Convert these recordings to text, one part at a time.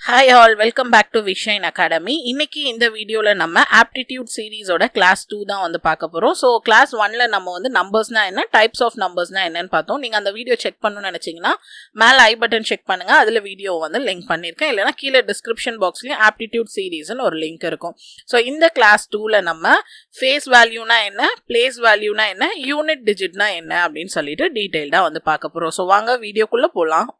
Hi all, welcome back to Vishine Academy. இன்னைக்கு இந்த வீடியோல நம்ம aptitude சீரிஸோட class 2 தான் வந்து பார்க்க போறோம். So class 1ல நம்ம வந்து நம்பர்ஸ்னா என்ன, டைப்ஸ் ஆஃப் நம்பர்ஸ்னா என்னன்னு பார்த்தோம். நீங்க அந்த வீடியோ செக் பண்ணனும்னு நினைச்சீங்கன்னா மேல ஐ பட்டன் செக் பண்ணுங்க. அதுல வீடியோ வந்து லிங்க் பண்ணிருக்கேன். இல்லனா கீழ டிஸ்கிரிப்ஷன் பாக்ஸ்லயும் aptitude சீரிஸ்னு ஒரு லிங்க் இருக்கும். So இந்த class 2ல நம்ம face valueனா என்ன, place valueனா என்ன, unit digitனா என்ன அப்படினு சொல்லிட்டு டீடைலா வந்து பார்க்க போறோம். So வாங்க வீடியோக்குள்ள போலாம்.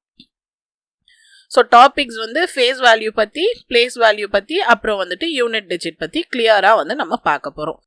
So topics வந்து face value பத்தி, place value பத்தி, அப்புறம் வந்துட்டு unit digit பத்தி கிளியரா வந்து நம்ம பார்க்க போறோம்.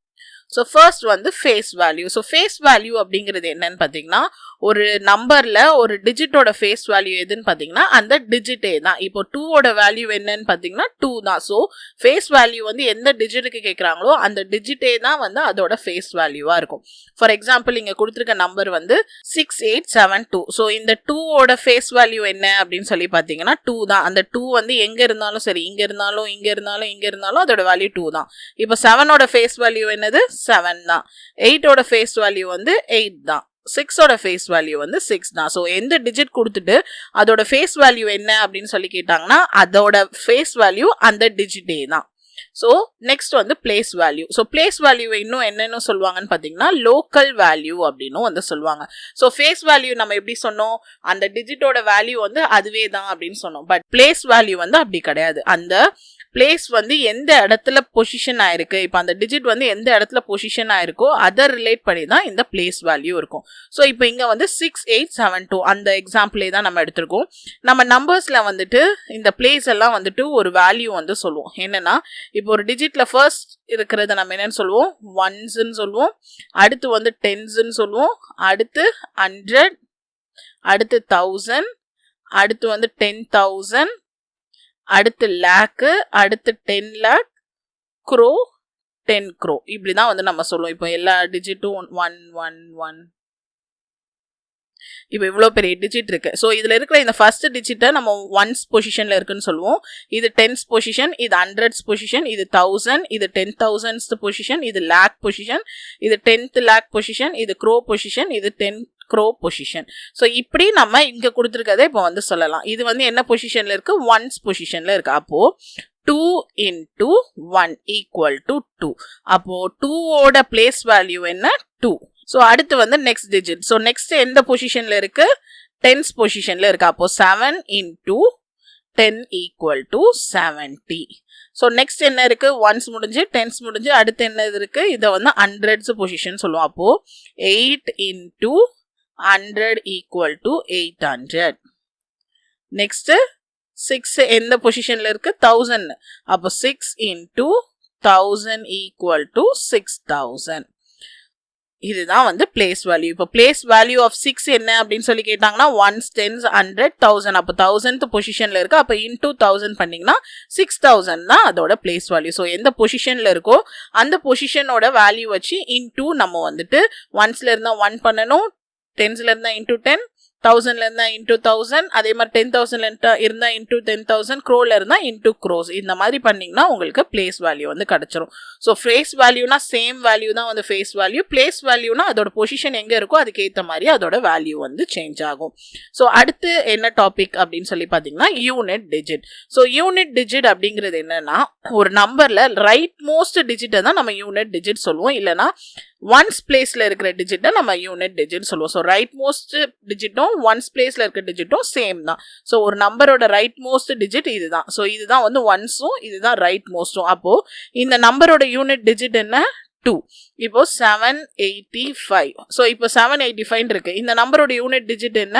So first வந்து face value. So face value அப்படிங்கிறது என்னன்னு பார்த்தீங்கன்னா, ஒரு நம்பர்ல ஒரு டிஜிட்டோட face value எதுன்னு பார்த்தீங்கன்னா அந்த டிஜிட்டே தான். இப்போ 2 ஓட வேல்யூ என்னன்னு பார்த்தீங்கன்னா 2 தான். ஸோ face value வந்து எந்த டிஜிட்டுக்கு கேட்குறாங்களோ அந்த டிஜிட்டே தான் வந்து அதோட face வேல்யூவாக இருக்கும். ஃபார் எக்ஸாம்பிள் இங்கே கொடுத்துருக்க நம்பர் வந்து 6872. ஸோ இந்த 2 ஓட face value என்ன அப்படின்னு சொல்லி பார்த்தீங்கன்னா 2 தான். அந்த 2 வந்து எங்கே இருந்தாலும் சரி, இங்கே இருந்தாலும் இங்கே இருந்தாலும் இங்கே இருந்தாலும் அதோட வேல்யூ 2 தான். இப்போ 7ஓட face value என்னது 7 தான். 8ஓட face value வந்து 8 தான். 6ஓட face value வந்து 6 தான். ஸோ எந்த டிஜிட் கொடுத்துட்டு அதோட face value என்ன அப்படின்னு சொல்லி கேட்டாங்கன்னா அதோட face value அந்த டிஜிட்டே தான். ஸோ நெக்ஸ்ட் வந்து place value. So place value இன்னும் என்னென்னு சொல்லுவாங்கன்னு பார்த்தீங்கன்னா லோக்கல் வேல்யூ அப்படின்னும் வந்து சொல்லுவாங்க. ஸோ ஃபேஸ் வேல்யூ நம்ம எப்படி சொன்னோம், அந்த டிஜிட்டோட வேல்யூ வந்து அதுவே தான் அப்படின்னு சொன்னோம். பட் பிளேஸ் வேல்யூ வந்து அப்படி கிடையாது. அந்த பிளேஸ் வந்து எந்த இடத்துல பொசிஷன் ஆயிருக்கு, இப்போ அந்த டிஜிட் வந்து எந்த இடத்துல பொசிஷன் ஆயிருக்கோ அதை ரிலேட் பண்ணி தான் இந்த பிளேஸ் வேல்யூ இருக்கும். ஸோ இப்போ இங்கே வந்து 6872 அந்த எக்ஸாம்பிளே தான் நம்ம எடுத்திருக்கோம். நம்ம நம்பர்ஸில் வந்துட்டு இந்த பிளேஸ் எல்லாம் வந்துட்டு ஒரு வேல்யூ வந்து சொல்லுவோம். என்னன்னா இப்போ ஒரு டிஜிட்ல ஃபர்ஸ்ட் இருக்கிறத நம்ம என்னன்னு சொல்லுவோம், ஒன்ஸ்ன்னு சொல்லுவோம். அடுத்து வந்து டென்ஸ்ன்னு சொல்லுவோம். அடுத்து 100, அடுத்து 1000, அடுத்து வந்து 10,000, அடுத்து லேக்கு, அடுத்து 10 lakh, க்ரோ, 10 crore. இப்படிதான் வந்து நம்ம சொல்லுவோம். இப்போ எல்லா டிஜிட்டும் 1 1 1. இப்போ இவ்வளோ பெரிய டிஜிட் இருக்கு. ஸோ இதில் இருக்கிற இந்த ஃபர்ஸ்ட் டிஜிட்டை நம்ம ஒன்ஸ் பொசிஷனில் இருக்குன்னு சொல்லுவோம். இது 10th பொசிஷன், இது 100th பொசிஷன், இது 1000, இது 10,000th பொசிஷன், இது லேக் பொசிஷன், இது 10th lakh பொசிஷன், இது க்ரோ பொசிஷன், இது 10 crore பொசிஷன். ஸோ இப்படி நம்ம இங்கே கொடுத்துருக்கதை இப்போ வந்து சொல்லலாம். இது வந்து என்ன பொசிஷனில் இருக்கு, ஒன்ஸ் பொசிஷனில் இருக்கு. அப்போ 2 into 1 equal to 2. அப்போ 2ஓட பிளேஸ் வேல்யூ என்ன 2. ஸோ அடுத்து வந்து நெக்ஸ்ட் டிஜிட். ஸோ நெக்ஸ்ட் எந்த பொசிஷன்ல இருக்கு, 10th பொசிஷன்ல இருக்கு. அப்போ 7 into 10 equal to 70. So next என்ன இருக்கு, ஒன்ஸ் முடிஞ்சு டென்ஸ் முடிஞ்சு அடுத்து என்ன இருக்கு, இதை வந்து 100th பொசிஷன் சொல்லுவோம். அப்போ 8 into 100 equal to 800. நெக்ஸ்ட் 6 எந்த பொசிஷன்ல இருக்கு, 1000. அப்போ 6 into 1000 equal to 6000. இதுதான் வந்து பிளேஸ் வேல்யூ. இப்போ பிளேஸ் வேல்யூ ஆஃப் 6 என்ன அப்படின்னு சொல்லி கேட்டாங்கன்னா 1s 10s 100 1000. அப்போ 1000th பொசிஷன்ல இருக்கு. அப்போ இன்டூ 1000 பண்ணீங்கன்னா 6000 தான் அதோட பிளேஸ் வேல்யூ. ஸோ எந்த பொசிஷன்ல இருக்கோ அந்த பொசிஷனோட வேல்யூ வச்சு இன்டூ நம்ம வந்துட்டு ஒன்ஸ்ல இருந்தா 1 பண்ணணும், டென்ஸ்ல இருந்தா இன்டூ 10, 1000ல இருந்தா இன்டூ 1000, அதே மாதிரி 10,000 இருந்தா இன்டூ 10,000, க்ரோல இருந்தா இன்டூ க்ரோஸ். இந்த மாதிரி பண்ணீங்கன்னா உங்களுக்கு பிளேஸ் வேல்யூ வந்து கிடைச்சிரும். ஸோ ஃபேஸ் வேல்யூனா சேம் வேல்யூ தான் வந்து ஃபேஸ் வேல்யூ. பிளேஸ் வேல்யூனா அதோட பொசிஷன் எங்க இருக்கோ அதுக்கு ஏற்ற மாதிரி அதோட வேல்யூ வந்து சேஞ்ச் ஆகும். ஸோ அடுத்து என்ன டாபிக் அப்படின்னு சொல்லி பார்த்தீங்கன்னா unit digit. So unit digit அப்படிங்கிறது என்னன்னா ஒரு நம்பர்ல ரைட் மோஸ்ட் டிஜிட்டை தான் நம்ம யூனிட் டிஜிட் சொல்லுவோம். இல்லைன்னா ஒன்ஸ் பிளேஸ்ல இருக்கிற டிஜிட்டை நம்ம யூனிட் டிஜிட் சொல்லுவோம். ஸோ ரைட் மோஸ்ட் டிஜிட்டும் ஒன்ஸ் பிளேஸ்ல இருக்கிற டிஜிட்டும் சேம் தான். ஸோ ஒரு நம்பரோட ரைட் மோஸ்ட் டிஜிட் இதுதான். ஸோ இதுதான் வந்து ஒன்ஸும் இதுதான் ரைட் மோஸ்டும். அப்போ இந்த நம்பரோட யூனிட் டிஜிட் என்ன 2. இப்போ 785. ஸோ இப்போ 785 இருக்கு. இந்த நம்பரோட யூனிட் டிஜிட் என்ன,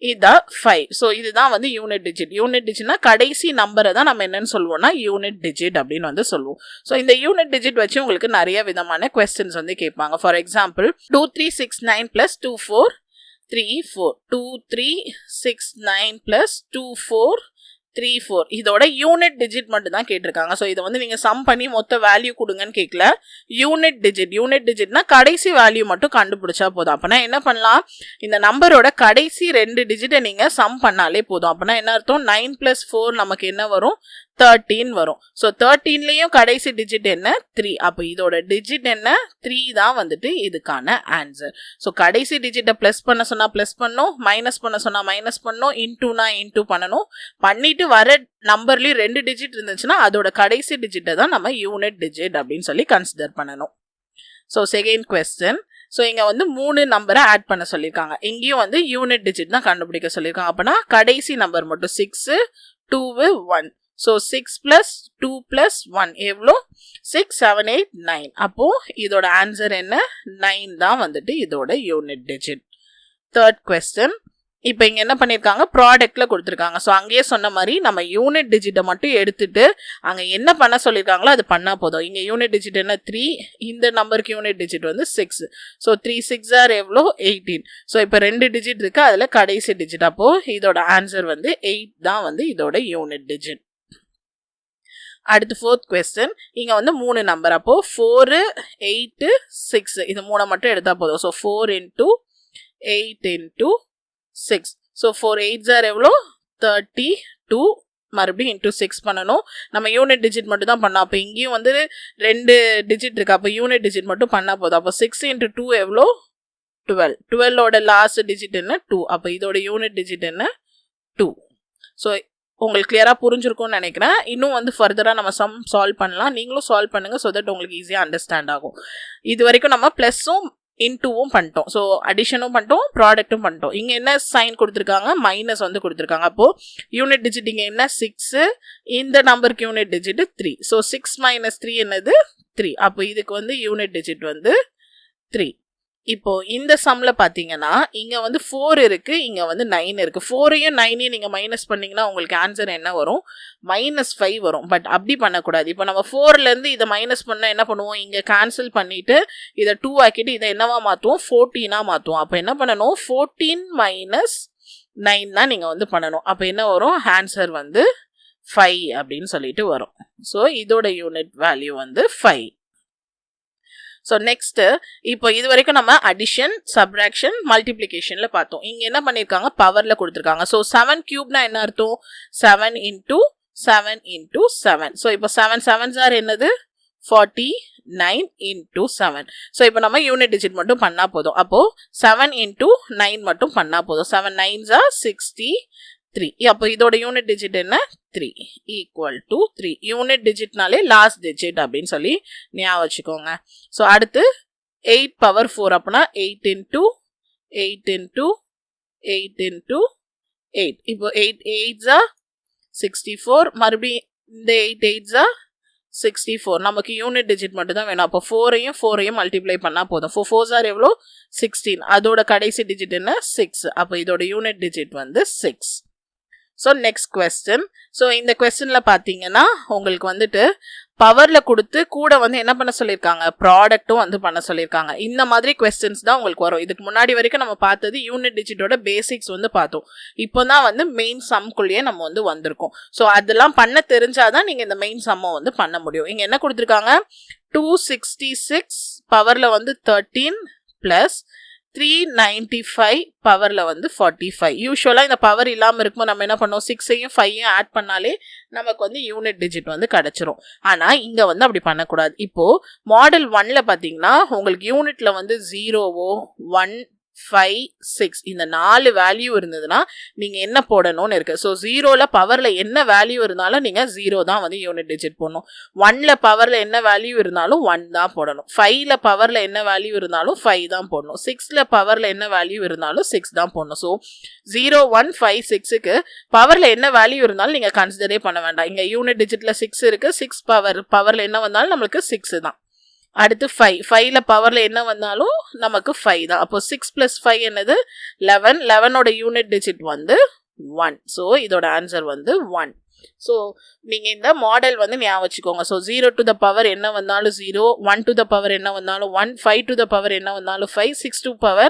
இதுதான் 5. ஸோ இதுதான் வந்து யூனிட் டிஜிட். யூனிட் டிஜிட்னா கடைசி நம்பரை தான் நம்ம என்னன்னு சொல்லுவோம்னா யூனிட் டிஜிட் அப்படின்னு வந்து சொல்லுவோம். ஸோ இந்த யூனிட் டிஜிட் வச்சு உங்களுக்கு நிறைய விதமான கொஸ்டின்ஸ் வந்து கேட்பாங்க. For example 2369 plus 2434. 2369 plus 2434. இதோட யூனிட் டிஜிட் மட்டும் தான் கேட்டிருக்காங்க. ஸோ இதை வந்து நீங்க சம் பண்ணி மொத்த வேல்யூ கொடுங்கன்னு கேட்கல. யூனிட் டிஜிட், யூனிட் டிஜிட்னா கடைசி வேல்யூ மட்டும் கண்டுபிடிச்சா போதும். அப்பனா என்ன பண்ணலாம், இந்த நம்பரோட கடைசி 2 டிஜிட்டை நீங்க சம் பண்ணாலே போதும். அப்பனா என்ன அர்த்தம், 9 plus 4 நமக்கு என்ன வரும் 13 வரும். ஸோ 13லயும் கடைசி டிஜிட் என்ன 3. அப்போ இதோட டிஜிட் என்ன 3 தான் வந்துட்டு இதுக்கான ஆன்சர். ஸோ கடைசி டிஜிட்டை பிளஸ் பண்ண சொன்னா பிளஸ் பண்ணணும், மைனஸ் பண்ண சொன்னா மைனஸ் பண்ணணும், இன்டூனா இன்டூ பண்ணணும். பண்ணிட்டு வர நம்பர்லயும் 2 டிஜிட் இருந்துச்சுன்னா அதோட கடைசி டிஜிட்டை தான் நம்ம யூனிட் டிஜிட் அப்படின்னு சொல்லி கன்சிடர் பண்ணணும். So second question. ஸோ இங்கே வந்து 3 நம்பரை ஆட் பண்ண சொல்லியிருக்காங்க. இங்கேயும் வந்து யூனிட் டிஜிட் தான் கண்டுபிடிக்க சொல்லியிருக்காங்க. அப்படின்னா கடைசி நம்பர் மட்டும் 6, 2, 1. ஸோ 6 + 2 + 1 எவ்வளோ 6, 7, 8, 9. அப்போ இதோட ஆன்சர் என்ன 9 தான் வந்துட்டு இதோட யூனிட் டிஜிட். Third question. இப்போ இங்கே என்ன பண்ணியிருக்காங்க ப்ராடக்ட்ல கொடுத்துருக்காங்க. ஸோ அங்கேயே சொன்ன மாதிரி நம்ம யூனிட் டிஜிட்டை மட்டும் எடுத்துட்டு அங்கே என்ன பண்ண சொல்லியிருக்காங்களோ அது பண்ணால் போதும். இங்கே யூனிட் டிஜிட் என்ன 3, இந்த நம்பருக்கு யூனிட் டிஜிட் வந்து 6. ஸோ 3 6 ஆர் எவ்வளோ 18. ஸோ இப்போ 2 டிஜிட் இருக்கு, அதில் கடைசி டிஜிட். அப்போ இதோட ஆன்சர் வந்து 8 தான் வந்து இதோட யூனிட் டிஜிட். அடுத்து ஃபோர்த் கொஸ்டின். இங்கே வந்து 3 நம்பர். அப்போ 4, 8, 6 இது 3 மட்டும் எடுத்தா போதும். ஸோ 4 × 8 × 6. ஸோ 4 8s ஆர் எவ்வளோ 32. மறுபடியும் இன்டூ 6 பண்ணணும். நம்ம யூனிட் டிஜிட் மட்டும் தான் பண்ணோம். அப்போ இங்கேயும் வந்து 2 டிஜிட் இருக்கு. அப்போ யூனிட் டிஜிட் மட்டும் பண்ணா போதும். அப்போ 6 × 2 எவ்வளோ 12. 12ஓட லாஸ்ட் டிஜிட் என்ன 2. அப்போ இதோட யூனிட் டிஜிட் என்ன 2. ஸோ உங்களுக்கு கிளியராக புரிஞ்சிருக்கும்னு நினைக்கிறேன். இன்னும் வந்து ஃபர்தராக நம்ம சம் சால்வ் பண்ணலாம். நீங்களும் சால்வ் பண்ணுங்க. ஸோ தட் உங்களுக்கு ஈஸியாக அண்டர்ஸ்டாண்ட் ஆகும். இது வரைக்கும் நம்ம ப்ளஸும் இன்டூவும் பண்ணிட்டோம். ஸோ அடிஷனும் பண்ணிட்டோம், ப்ராடக்ட்டும் பண்ணிட்டோம். இங்கே என்ன சைன் கொடுத்துருக்காங்க மைனஸ் வந்து கொடுத்துருக்காங்க. அப்போது யூனிட் டிஜிட் இங்கே என்ன 6, இந்த நம்பருக்கு யூனிட் டிஜிட் 3. ஸோ 6 - 3 என்னது 3. அப்போ இதுக்கு வந்து யூனிட் டிஜிட் வந்து 3. இப்போ இந்த சம்ல பாத்தீங்கன்னா இங்க வந்து 4 இருக்கு, இங்க வந்து 9 இருக்கு. 4ஐயும் 9ஐயும் நீங்க மைனஸ் பண்ணீங்கன்னா உங்களுக்கு ஆன்சர் என்ன வரும் -5 வரும். பட் அப்படி பண்ணக்கூடாது. இப்போ நம்ம 4ல இருந்து இதை மைனஸ் பண்ண என்ன பண்ணுவோம், இங்க கேன்சல் பண்ணிட்டு இதை 2 ஆக்கிட்டு இதை என்னவா மாத்துவோம் 14ஆ மாத்துவோம். அப்போ என்ன பண்ணணும் 14 - 9 தான் நீங்க வந்து பண்ணணும். அப்போ என்ன வரும் ஆன்சர் வந்து 5 அப்படின்னு சொல்லிட்டு வரும். ஸோ இதோட யூனிட் வேல்யூ வந்து 5. ஸோ நெக்ஸ்ட் இப்போ இது வரைக்கும் நம்ம அடிஷன், சப்ராக்ஷன், மல்டிப்ளிகேஷன்ல பார்த்தோம். இங்க என்ன பண்ணிருக்காங்க பவர்ல கொடுத்துருக்காங்க. ஸோ 7 கியூப்னா என்ன அர்த்தம் 7 × 7 × 7. ஸோ இப்போ 7 7s ஆர் என்னது 49 × 7. ஸோ இப்போ நம்ம யூனிட் டிஜிட் மட்டும் பண்ணா போதும். அப்போ 7 × 9 மட்டும் பண்ணா போதும். 7 9s ஆர் 63. அப்போ இதோட யூனிட் டிஜிட் என்ன 3 = 3. யூனிட் டிஜிட்னாலே லாஸ்ட் டிஜிட் அப்படின்னு சொல்லி ஞாபகம் வச்சுக்கோங்க. ஸோ அடுத்து 8^4 அப்படின்னா 8 × 8 × 8 × 8. இப்போ 8 8s ஆர் 64. மறுபடியும் இந்த 8 8s ஆர் 64. நமக்கு யூனிட் டிஜிட் மட்டும் தான் வேணும். அப்போ 4ஐயும் மல்டிப்ளை பண்ணா போதும். 4 4s ஆர் எவ்வளோ 16. அதோட கடைசி டிஜிட் என்ன 6. அப்போ இதோட யூனிட் டிஜிட் வந்து 6. So next question. ஸோ இந்த கொஸ்டின்ல பார்த்தீங்கன்னா உங்களுக்கு வந்துட்டு பவர்ல கொடுத்து கூட வந்து என்ன பண்ண சொல்லியிருக்காங்க ப்ராடக்ட்டும் வந்து பண்ண சொல்லியிருக்காங்க. இந்த மாதிரி கொஸ்டின்ஸ் தான் உங்களுக்கு வரும். இதுக்கு முன்னாடி வரைக்கும் நம்ம பார்த்தது யூனிட் டிஜிட்டோட பேசிக்ஸ் வந்து பார்த்தோம். இப்போ தான் வந்து மெயின் சம்குள்ளேயே நம்ம வந்து வந்திருக்கோம். ஸோ அதெல்லாம் பண்ண தெரிஞ்சாதான் நீங்க இந்த மெயின் சம்மை வந்து பண்ண முடியும். இங்க என்ன கொடுத்துருக்காங்க 266 பவர்ல வந்து 13 + 395 பவர்ல வந்து 45. யூஸ்வலா இந்த பவர் இல்லாம இருக்கும்போது நம்ம என்ன பண்ணோம் 6ஐயும் 5ஐயும் ஆட் பண்ணாலே நமக்கு வந்து யூனிட் டிஜிட் வந்து கிடைச்சிரும். ஆனா இங்க வந்து அப்படி பண்ணக்கூடாது. இப்போ மாடல் 1ல பாத்தீங்கன்னா உங்களுக்கு யூனிட்ல வந்து 0வோ 1 5 6 இந்த 4 வேல்யூ இருந்ததுன்னா நீங்க என்ன போடணும்னு இருக்கு. ஸோ 0ல பவர்ல என்ன வேல்யூ இருந்தாலும் நீங்க 0 தான் வந்து யூனிட் டிஜிட் போடணும். 1ல பவர்ல என்ன வேல்யூ இருந்தாலும் 1 தான் போடணும். 5ல பவர்ல என்ன வேல்யூ இருந்தாலும் 5 தான் போடணும். 6ல பவர்ல என்ன வேல்யூ இருந்தாலும் 6 தான் போடணும். ஸோ 0 1 5 6க்கு பவர்ல என்ன வேல்யூ இருந்தாலும் நீங்க கன்சிடரே பண்ண வேண்டாம். இங்க யூனிட் டிஜிட்ல 6 இருக்கு. 6 பவர்ல என்ன வந்தாலும் நம்மளுக்கு 6 தான். அடுத்து 5ல பவர்ல என்ன வந்தாலும் நமக்கு 5 தான். அப்போ 6 + 5 என்னது 11. 11ஓட யூனிட் டிஜிட் வந்து 1. ஸோ இதோட ஆன்சர் வந்து 1. ஸோ நீங்க இந்த மாடல் வந்து ஞாபகம் வச்சுக்கோங்க. ஸோ 0 to the power என்ன வந்தாலும் 0, 1 to the power என்ன வந்தாலும் 1, 5 to the power என்ன வந்தாலும் 5, 6 to power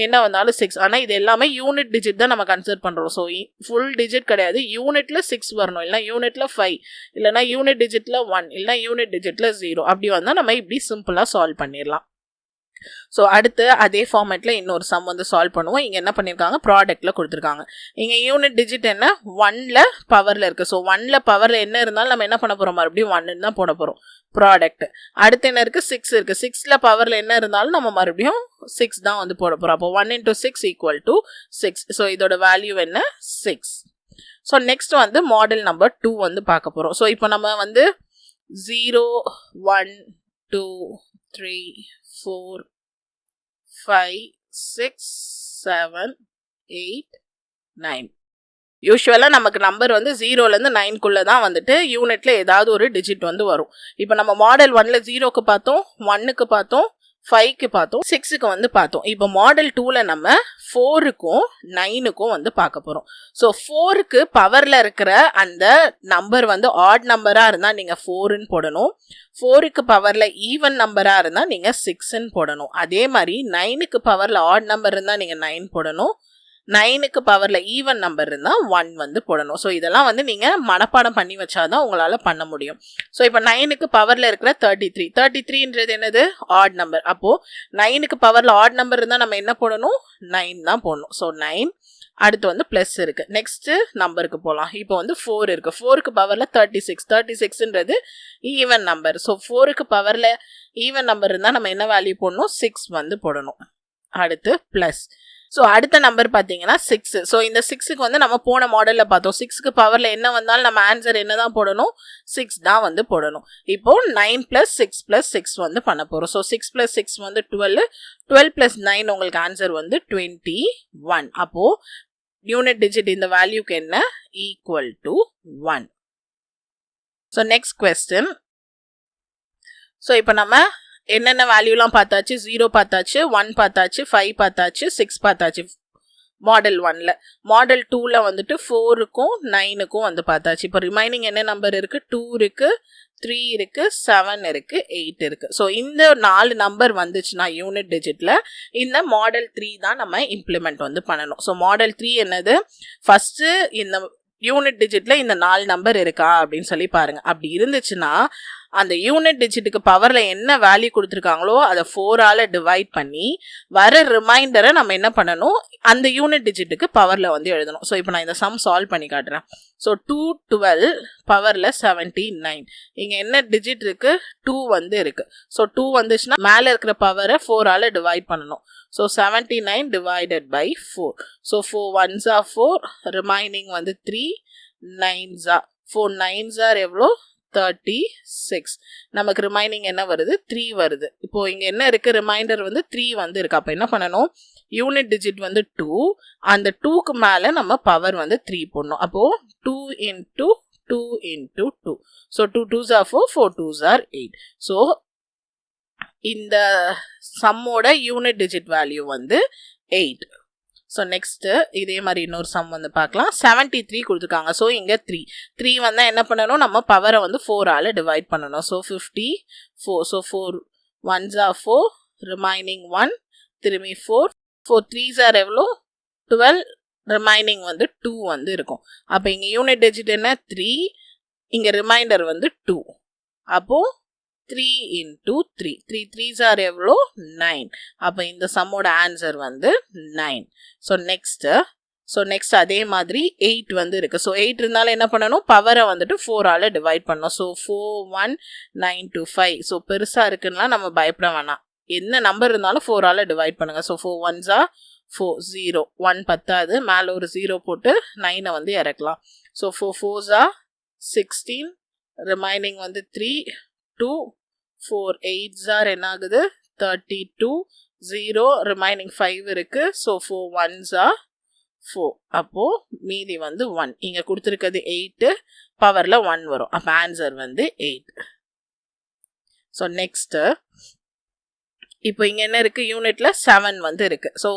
என்ன வந்தாலும் 6. ஆனால் இது எல்லாமே யூனிட் டிஜிட் தான் நம்ம கன்சிடர் பண்றோம். ஸோ ஃபுல் டிஜிட் கிடையாது. யூனிட்ல 6 வரணும், இல்லைனா யூனிட்ல 5, இல்லைனா யூனிட் டிஜிட்ல 1, இல்லைனா யூனிட் டிஜிட்ல 0. அப்படி வந்தால் நம்ம இப்படி சிம்பிளா சால்வ் பண்ணிடலாம். ஸோ அடுத்து அதே ஃபார்மேட்டில் இன்னொரு சம் வந்து சால்வ் பண்ணுவோம். இங்கே என்ன பண்ணியிருக்காங்க, ப்ராடக்ட்டில் கொடுத்துருக்காங்க. இங்கே யூனிட் டிஜிட் என்ன, 1ல் பவரில் இருக்குது. ஸோ 1ல் பவரில் என்ன இருந்தாலும் நம்ம என்ன பண்ண போகிறோம், மறுபடியும் 1ன்னு தான் போட போகிறோம் ப்ராடக்ட். அடுத்து என்ன இருக்குது, 6 இருக்குது. 6ல் பவரில் என்ன இருந்தாலும் நம்ம மறுபடியும் 6 தான் வந்து போட போகிறோம். அப்போ 1 × 6 = 6. ஸோ இதோட வேல்யூ என்ன, 6. ஸோ நெக்ஸ்ட் வந்து மாடல் நம்பர் 2 வந்து பார்க்க போகிறோம். ஸோ இப்போ நம்ம வந்து 0 1 2 3 4 5 6 7 8 9. யூஸ்வலாக நமக்கு நம்பர் வந்து 0லேருந்து 9க்குள்ளே தான் வந்துட்டு யூனிட்டில் ஏதாவது ஒரு டிஜிட் வந்து வரும். இப்போ நம்ம மாடல் 1ல் 0க்கு பார்த்தோம், 1க்கு பார்த்தோம், 5க்கு பார்த்தோம், 6க்கு வந்து பார்த்தோம். இப்போ மாடல் 2ல் நம்ம 4க்கும் 9க்கும் வந்து பார்க்க போகிறோம். ஸோ 4க்கு பவரில் இருக்கிற அந்த நம்பர் வந்து ஆட் நம்பராக இருந்தால் நீங்கள் 4ன்னு போடணும். 4க்கு பவரில் ஈவன் நம்பராக இருந்தால் நீங்கள் 6ன்னு போடணும். அதே மாதிரி 9க்கு பவரில் ஆட் நம்பர் இருந்தால் நீங்கள் 9 போடணும். 9க்கு பவரில் ஈவன் நம்பர் இருந்தால் 1 வந்து போடணும். ஸோ இதெல்லாம் வந்து நீங்கள் மனப்பாடம் பண்ணி வச்சாதான் உங்களால் பண்ண முடியும். ஸோ இப்போ 9க்கு பவரில் இருக்கிற 33, 33ன்றது என்னது, ஆட் நம்பர். அப்போது 9க்கு பவரில் ஆட் நம்பர் இருந்தால் நம்ம என்ன போடணும், 9 தான் போடணும். ஸோ 9. அடுத்து வந்து ப்ளஸ் இருக்குது. நெக்ஸ்ட்டு நம்பருக்கு போகலாம். இப்போ வந்து 4 இருக்குது. 4க்கு பவரில் 36, 36ன்றது ஈவன் நம்பர். ஸோ 4க்கு பவரில் ஈவன் நம்பர் இருந்தால் நம்ம என்ன வேல்யூ போடணும், 6 வந்து போடணும். அடுத்து ப்ளஸ். ஸோ அடுத்த நம்பர் பார்த்தீங்கன்னா 6. ஸோ இந்த 6க்கு வந்து நம்ம போன மாடலில் பார்த்தோம். 6க்கு பவரில் என்ன வந்தாலும் நம்ம ஆன்சர் என்ன தான் போடணும், 6 தான் வந்து போடணும். இப்போது 9 + 6 + 6 வந்து பண்ண போகிறோம். ஸோ 6 + 6 வந்து 12, 12 + 9 உங்களுக்கு ஆன்சர் வந்து 21. அப்போது யூனிட் டிஜிட் இந்த வேல்யூக்கு என்ன, = 1. So next question. ஸோ இப்போ நம்ம என்னென்ன வேல்யூலாம் பார்த்தாச்சு, 0 பார்த்தாச்சு, 1 பார்த்தாச்சு, 5 பார்த்தாச்சு, 6 பார்த்தாச்சு மாடல் 1ல். மாடல் 2ல் வந்துட்டு 4க்கும் 9க்கும் வந்து பார்த்தாச்சு. இப்போ ரிமைனிங் என்ன நம்பர் இருக்குது, 2 இருக்குது, 3 இருக்குது, 7 இருக்குது, 8 இருக்குது. ஸோ இந்த 4 நம்பர் வந்துச்சுன்னா யூனிட் டிஜிட்டில் இந்த மாடல் 3 தான் நம்ம இம்ப்ளிமெண்ட் வந்து பண்ணணும். ஸோ மாடல் 3 என்னது, ஃபஸ்ட்டு இந்த யூனிட் டிஜிட்டில் இந்த 4 நம்பர் இருக்கா அப்படின்னு சொல்லி பாருங்கள். அப்படி இருந்துச்சுன்னா அந்த யூனிட் டிஜிட்டுக்கு பவரில் என்ன வேல்யூ கொடுத்துருக்காங்களோ அதை 4ஆல் டிவைட் பண்ணி வர ரிமைண்டரை நம்ம என்ன பண்ணணும், அந்த யூனிட் டிஜிட்டுக்கு பவரில் வந்து எழுதணும். ஸோ இப்போ நான் இந்த சம் சால்வ் பண்ணி காட்டுறேன். ஸோ 212 பவரில் 79. இங்கே என்ன டிஜிட் இருக்குது, 2 வந்து இருக்குது. ஸோ 2 வந்துச்சுன்னா மேலே இருக்கிற பவரை 4ஆல் டிவைட் பண்ணணும். So 79 / 4. So 4 1s are 4, remaining வந்து 3 9s are 4 9s are எவ்வளோ, 36. நமக்கு ரிமைனிங் என்ன வருது, 3 வருது. இப்போ இங்கே என்ன இருக்குது, ரிமைண்டர் வந்து 3 வந்து இருக்குது. அப்போ என்ன பண்ணணும், யூனிட் டிஜிட் வந்து 2, அந்த 2க்கு மேலே நம்ம பவர் வந்து 3 போடணும். அப்போது 2 × 2 × 2. So 2 2s are 4, 4 2s are 8. So இந்த சம்மோட யூனிட் டிஜிட் வேல்யூ வந்து 8. ஸோ நெக்ஸ்ட்டு இதே மாதிரி இன்னொரு சம் வந்து பார்க்கலாம். 73 கொடுத்துருக்காங்க. ஸோ இங்கே 3 வந்தால் என்ன பண்ணணும், நம்ம பவரை வந்து 4ஆல் டிவைட் பண்ணணும். So 54. So 4 1s are 4, remaining 1, திரும்பி 4 4 3s are எவ்வளோ, 12, ரிமைனிங் வந்து 2 வந்து இருக்கும். அப்போ இங்கே யூனிட் டிஜிட் என்ன, 3, இங்கே ரிமைண்டர் வந்து 2. அப்போது 3 × 3, 3 3s are எவ்வளோ, 9. அப்போ இந்த சம்மோட ஆன்சர் வந்து 9. ஸோ நெக்ஸ்ட் அதே மாதிரி 8 வந்து இருக்குது. ஸோ 8 இருந்தாலும் என்ன பண்ணணும், பவரை வந்துட்டு 4ஆல் டிவைட் பண்ணணும். ஸோ 4 1 9 2 5. ஸோ பெருசாக இருக்குன்னா நம்ம பயப்பட வேணாம், என்ன நம்பர் இருந்தாலும் 4ஆல் டிவைட் பண்ணுங்கள். ஸோ 4 1s are 4 0, 1 பத்தாது, மேலே ஒரு 0 போட்டு 9 வந்து இறக்கலாம். ஸோ 4 4s are 16, ரிமைனிங் வந்து 3 2 4 8s are என்ன ஆகுது, 32 0, ரிமைனிங் 5 இருக்குது. So 4 1s are 4. அப்போது மீதி வந்து 1. இங்கே கொடுத்துருக்கிறது 8, பவரில் 1 வரும். அப்போ ஆன்சர் வந்து 8. ஸோ நெக்ஸ்ட்டு இப்போ இங்கே என்ன இருக்குது, யூனிட்டில் 7 வந்து இருக்குது. ஸோ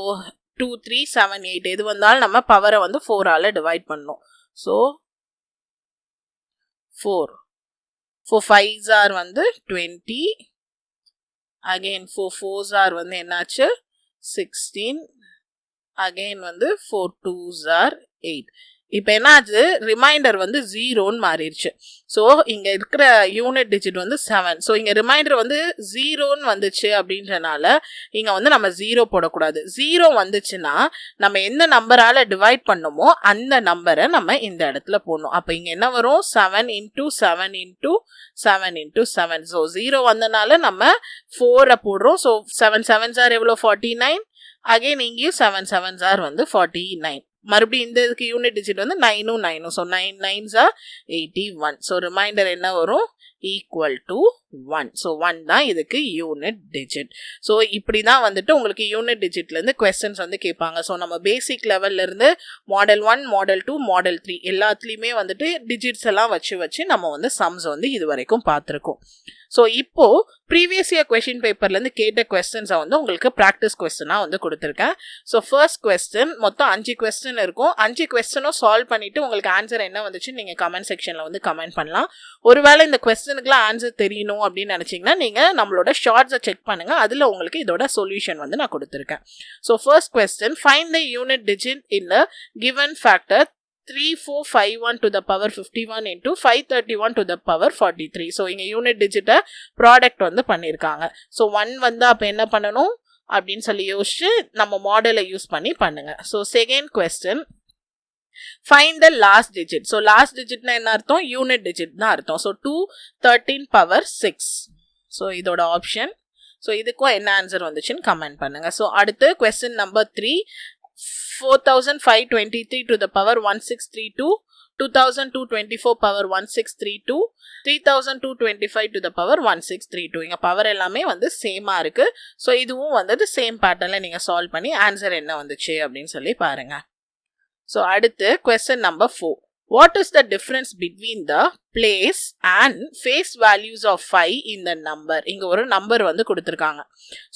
2 3 7 8 எது வந்தாலும் நம்ம பவரை வந்து 4ஆல் டிவைட் பண்ணணும். ஸோ 4 5s are வந்து 20, அகெயின் 4 4s are வந்து என்னாச்சு 16, அகெயின் வந்து 4 2s are 8. இப்போ என்ன ஆச்சு, ரிமைண்டர் வந்து 0ன்னு மாறிடுச்சு. ஸோ இங்கே இருக்கிற யூனிட் டிஜிட் வந்து 7. ஸோ இங்கே ரிமைண்டர் வந்து 0ன்னு வந்துச்சு அப்படின்றனால இங்கே வந்து நம்ம 0 போடக்கூடாது. 0 வந்துச்சுன்னா நம்ம எந்த நம்பரால் டிவைட் பண்ணோமோ அந்த நம்பரை நம்ம இந்த இடத்துல போடணும். அப்போ இங்கே என்ன வரும், 7 into 7 into 7 into 7. ஸோ 0 வந்தனால நம்ம 4 போடுறோம். ஸோ 7 7s are எவ்வளோ, 49. அகைன் இங்கேயும் 7 7s are வந்து 49. மறுபடியும் இந்த இதுக்கு யூனிட் டிஜிட் வந்து 9 9. So 9 9s are 81. So remainder என்ன வரும், ஈக்குவல் டு 1. ஸோ 1 தான் இதுக்கு யூனிட் டிஜிட். ஸோ இப்படி தான் வந்துட்டு உங்களுக்கு யூனிட் டிஜிட்லேருந்து கொஸ்டின்ஸ் வந்து கேட்பாங்க. ஸோ நம்ம பேசிக் லெவல்லேருந்து மாடல் 1 மாடல் 2 மாடல் 3 எல்லாத்துலேயுமே வந்துட்டு டிஜிட்ஸ் எல்லாம் வச்சு நம்ம வந்து சம்ஸ் வந்து இது வரைக்கும் பார்த்துருக்கோம். ஸோ இப்போ ப்ரீவியஸ் இயர் கொஸ்டின் பேப்பர்லேருந்து கேட்ட கொஸ்டின்ஸை வந்து உங்களுக்கு ப்ராக்டிஸ் கொஸ்டினாக வந்து கொடுத்துருக்கேன். ஸோ ஃபர்ஸ்ட் கொஸ்டின் மொத்தம் 5 கொஸ்டின் இருக்கும். 5 கொஸ்டினும் சால்வ் பண்ணிவிட்டு உங்களுக்கு ஆன்சர் என்ன வந்துச்சுன்னு நீங்கள் கமெண்ட் செக்ஷனில் வந்து கமெண்ட் பண்ணலாம். ஒருவேளை இந்த கொஸ்டினுக்குலாம் ஆன்சர் தெரியணும் அப்படின்னு நினச்சிங்கன்னா நீங்கள் நம்மளோட ஷார்ட்ஸை செக் பண்ணுங்கள். அதில் உங்களுக்கு இதோட சொல்யூஷன் வந்து நான் கொடுத்துருக்கேன். So first question, find the unit digit in the given factor 3451 to the power 51 into 531 to the power 43. So இங்கே யூனிட் டிஜிட்டை ப்ராடக்ட் வந்து பண்ணியிருக்காங்க. ஸோ 1 வந்து அப்போ என்ன பண்ணணும் அப்படின்னு சொல்லி யோசிச்சு நம்ம மாடலை யூஸ் பண்ணி பண்ணுங்க. So second question, find the last digit. So last டிஜிட்னா என்ன அர்த்தம், யூனிட் டிஜிட் தான் அர்த்தம். So 213 power 6. ஸோ இதோட ஆப்ஷன். ஸோ இதுக்கும் என்ன ஆன்சர் வந்துச்சுன்னு கமெண்ட் பண்ணுங்க. ஸோ அடுத்து question number 3, 4523 to the power 1632, 2224 power 1632, 3225 to the power 1632. இங்க பவர் எல்லாமே வந்து சேமா இருக்கு. ஸோ இதுவும் வந்து சேம் பேட்டர்ன்ல நீங்க சால்வ் பண்ணி ஆன்சர் என்ன வந்துச்சு அப்படின்னு சொல்லி பாருங்க. ஸோ அடுத்து question number 4, what is the difference between the place and face values of 5 in the number? இங்க ஒரு நம்பர் வந்து கொடுத்துருக்காங்க.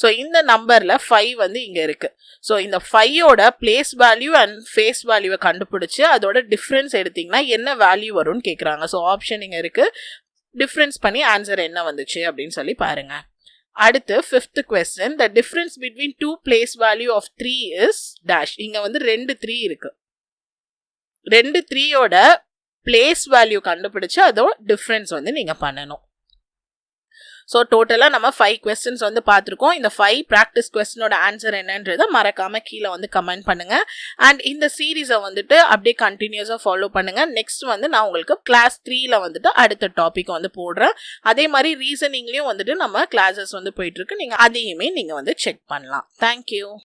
ஸோ இந்த நம்பர்ல 5 வந்து இங்க இருக்கு. ஸோ இந்த 5ஓட பிளேஸ் வேல்யூ அண்ட் ஃபேஸ் வேல்யூவை கண்டுபிடிச்சு அதோட டிஃப்ரென்ஸ் எடுத்தீங்கன்னா என்ன வேல்யூ வரும்னு கேட்குறாங்க. ஸோ ஆப்ஷன் இங்க இருக்கு. டிஃப்ரென்ஸ் பண்ணி ஆன்சர் என்ன வந்துச்சு அப்படின்னு சொல்லி பாருங்க. அடுத்து 5th question, the difference between two place value of 3 is dash. இங்க வந்து 2 3 இருக்கு. 2 3யோட பிளேஸ் வேல்யூ கண்டுபிடிச்சு அதோட டிஃப்ரென்ஸ் வந்து நீங்க பண்ணணும். ஸோ டோட்டலாக நம்ம 5 கொஸ்டின்ஸ் வந்து பார்த்துருக்கோம். இந்த 5 ப்ராக்டிஸ் கொஸ்டினோட ஆன்சர் என்னன்றதை மறக்காம கீழே வந்து கமெண்ட் பண்ணுங்க. அண்ட் இந்த சீரீஸை வந்துட்டு அப்படியே கண்டினியூஸாக ஃபாலோ பண்ணுங்க. நெக்ஸ்ட் வந்து நான் உங்களுக்கு கிளாஸ் 3ல வந்துட்டு அடுத்த டாபிக் வந்து போடுறேன். அதே மாதிரி ரீசனிங்லேயும் வந்துட்டு நம்ம கிளாஸஸ் வந்து போயிட்டு இருக்கு. நீங்கள் அதையுமே நீங்கள் வந்து செக் பண்ணலாம். தேங்க்யூ.